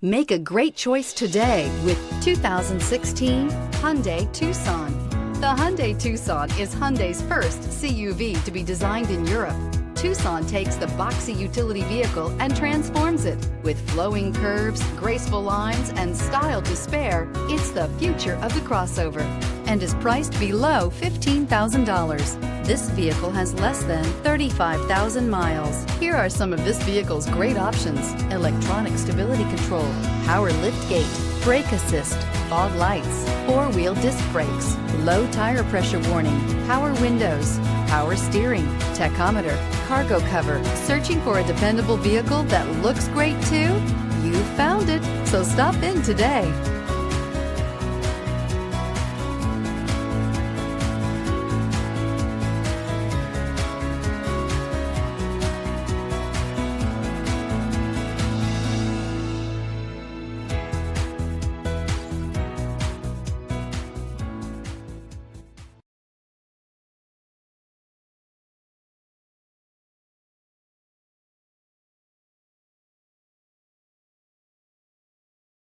Make a great choice today with 2016 Hyundai Tucson. The Hyundai Tucson is Hyundai's first CUV to be designed in Europe. Tucson takes the boxy utility vehicle and transforms it. With flowing curves, graceful lines, and style to spare, it's the future of the crossover and is priced below $15,000. This vehicle has less than 35,000 miles. Here are some of this vehicle's great options: electronic stability control, power liftgate, brake assist, fog lights, four-wheel disc brakes, low tire pressure warning, power windows, power steering, tachometer, cargo cover. Searching for a dependable vehicle that looks great too? You found it, so stop in today.